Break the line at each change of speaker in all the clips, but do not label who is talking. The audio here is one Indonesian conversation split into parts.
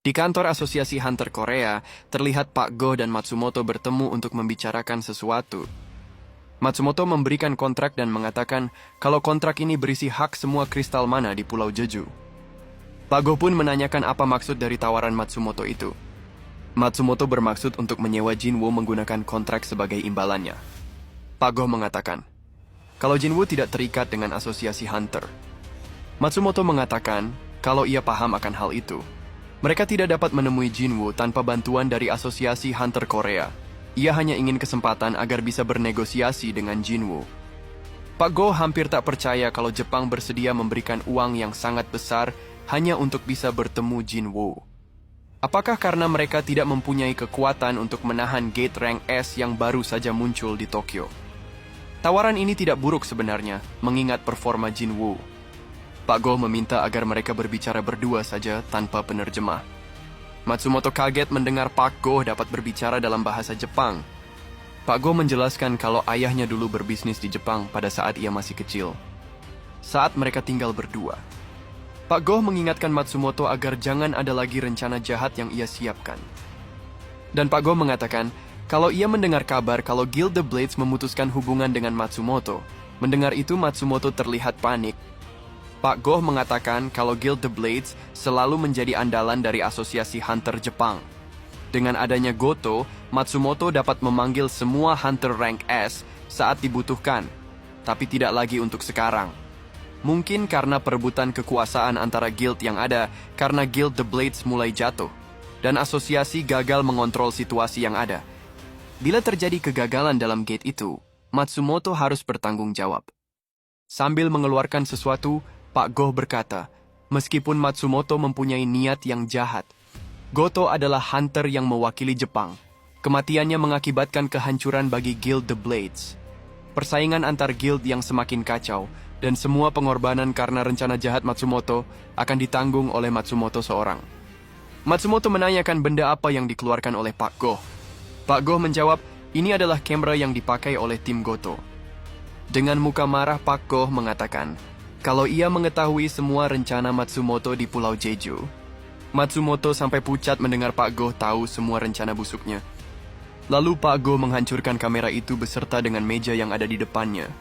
Di kantor Asosiasi Hunter Korea, terlihat Pak Go dan Matsumoto bertemu untuk membicarakan sesuatu. Matsumoto memberikan kontrak dan mengatakan kalau kontrak ini berisi hak semua kristal mana di Pulau Jeju. Pak Go pun menanyakan apa maksud dari tawaran Matsumoto itu. Matsumoto bermaksud untuk menyewa Jinwoo menggunakan kontrak sebagai imbalannya. Pak Go mengatakan kalau Jinwoo tidak terikat dengan Asosiasi Hunter. Matsumoto mengatakan kalau ia paham akan hal itu. Mereka tidak dapat menemui Jinwoo tanpa bantuan dari Asosiasi Hunter Korea. Ia hanya ingin kesempatan agar bisa bernegosiasi dengan Jinwoo. Pak Go hampir tak percaya kalau Jepang bersedia memberikan uang yang sangat besar hanya untuk bisa bertemu Jinwoo. Apakah karena mereka tidak mempunyai kekuatan untuk menahan gate rank S yang baru saja muncul di Tokyo? Tawaran ini tidak buruk sebenarnya, mengingat performa Jinwoo. Pak Go meminta agar mereka berbicara berdua saja tanpa penerjemah. Matsumoto kaget mendengar Pak Go dapat berbicara dalam bahasa Jepang. Pak Go menjelaskan kalau ayahnya dulu berbisnis di Jepang pada saat ia masih kecil. Saat mereka tinggal berdua, Pak Go mengingatkan Matsumoto agar jangan ada lagi rencana jahat yang ia siapkan. Dan Pak Go mengatakan kalau ia mendengar kabar kalau Guild the Blades memutuskan hubungan dengan Matsumoto. Mendengar itu Matsumoto terlihat panik. Pak Go mengatakan kalau Guild the Blades selalu menjadi andalan dari Asosiasi Hunter Jepang. Dengan adanya Goto, Matsumoto dapat memanggil semua Hunter Rank S saat dibutuhkan, tapi tidak lagi untuk sekarang. Mungkin karena perebutan kekuasaan antara guild yang ada, karena Guild the Blades mulai jatuh, dan asosiasi gagal mengontrol situasi yang ada. Bila terjadi kegagalan dalam gate itu, Matsumoto harus bertanggung jawab. Sambil mengeluarkan sesuatu, Pak Go berkata, meskipun Matsumoto mempunyai niat yang jahat, Goto adalah hunter yang mewakili Jepang. Kematiannya mengakibatkan kehancuran bagi Guild the Blades. Persaingan antar guild yang semakin kacau, dan semua pengorbanan karena rencana jahat Matsumoto akan ditanggung oleh Matsumoto seorang. Matsumoto menanyakan benda apa yang dikeluarkan oleh Pak Go. Pak Go menjawab, ini adalah kamera yang dipakai oleh tim Goto. Dengan muka marah, Pak Go mengatakan, kalau ia mengetahui semua rencana Matsumoto di Pulau Jeju. Matsumoto sampai pucat mendengar Pak Go tahu semua rencana busuknya. Lalu Pak Go menghancurkan kamera itu beserta dengan meja yang ada di depannya.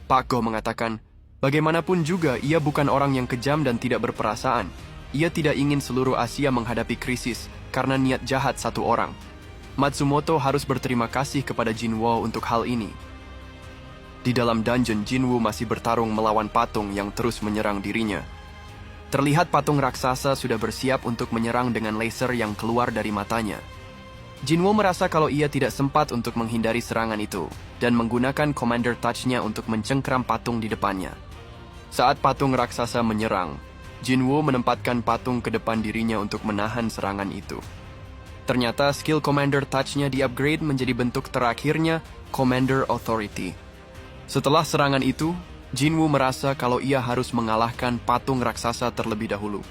Pak Go mengatakan, bagaimanapun juga ia bukan orang yang kejam dan tidak berperasaan. Ia tidak ingin seluruh Asia menghadapi krisis karena niat jahat satu orang. Matsumoto harus berterima kasih kepada Jinwoo untuk hal ini. Di dalam dungeon, Jinwoo masih bertarung melawan patung yang terus menyerang dirinya. Terlihat patung raksasa sudah bersiap untuk menyerang dengan laser yang keluar dari matanya. Jinwoo merasa kalau ia tidak sempat untuk menghindari serangan itu, dan menggunakan Commander Touch-nya untuk mencengkram patung di depannya. Saat patung raksasa menyerang, Jinwoo menempatkan patung ke depan dirinya untuk menahan serangan itu. Ternyata skill Commander Touch-nya di-upgrade menjadi bentuk terakhirnya, Commander Authority. Setelah serangan itu, Jinwoo merasa kalau ia harus mengalahkan patung raksasa terlebih dahulu.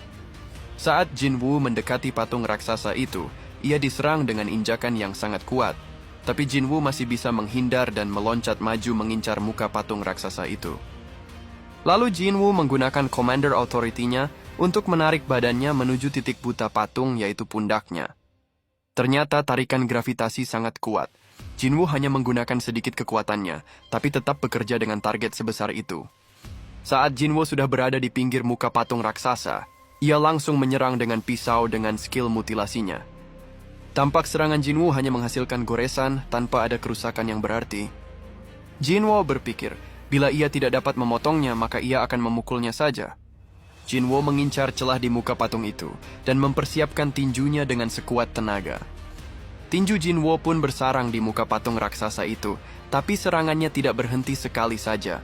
Saat Jinwoo mendekati patung raksasa itu, ia diserang dengan injakan yang sangat kuat. Tapi Jinwoo masih bisa menghindar dan meloncat maju mengincar muka patung raksasa itu. Lalu Jinwoo menggunakan Commander Authority-nya untuk menarik badannya menuju titik buta patung, yaitu pundaknya. Ternyata tarikan gravitasi sangat kuat. Jinwoo hanya menggunakan sedikit kekuatannya, tapi tetap bekerja dengan target sebesar itu. Saat Jinwoo sudah berada di pinggir muka patung raksasa, ia langsung menyerang dengan pisau dengan skill mutilasinya. Tampak serangan Jinwoo hanya menghasilkan goresan tanpa ada kerusakan yang berarti. Jinwoo berpikir, bila ia tidak dapat memotongnya, maka ia akan memukulnya saja. Jinwoo mengincar celah di muka patung itu, dan mempersiapkan tinjunya dengan sekuat tenaga. Tinju Jinwoo pun bersarang di muka patung raksasa itu, tapi serangannya tidak berhenti sekali saja.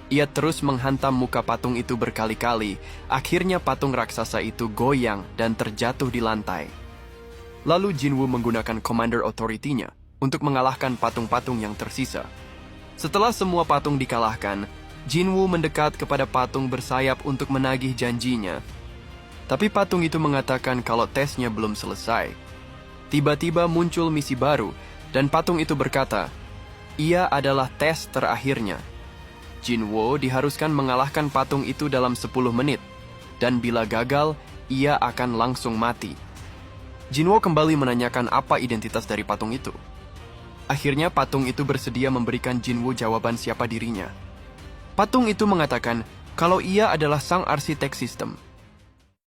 Ia terus menghantam muka patung itu berkali-kali, akhirnya patung raksasa itu goyang dan terjatuh di lantai. Lalu Jinwoo menggunakan Commander Authority-nya untuk mengalahkan patung-patung yang tersisa. Setelah semua patung dikalahkan, Jinwoo mendekat kepada patung bersayap untuk menagih janjinya. Tapi patung itu mengatakan kalau tesnya belum selesai. Tiba-tiba muncul misi baru, dan patung itu berkata, ia adalah tes terakhirnya. Jinwoo diharuskan mengalahkan patung itu dalam 10 menit, dan bila gagal, ia akan langsung mati. Jinwo kembali menanyakan apa identitas dari patung itu. Akhirnya patung itu bersedia memberikan Jinwo jawaban siapa dirinya. Patung itu mengatakan kalau ia adalah sang arsitek sistem.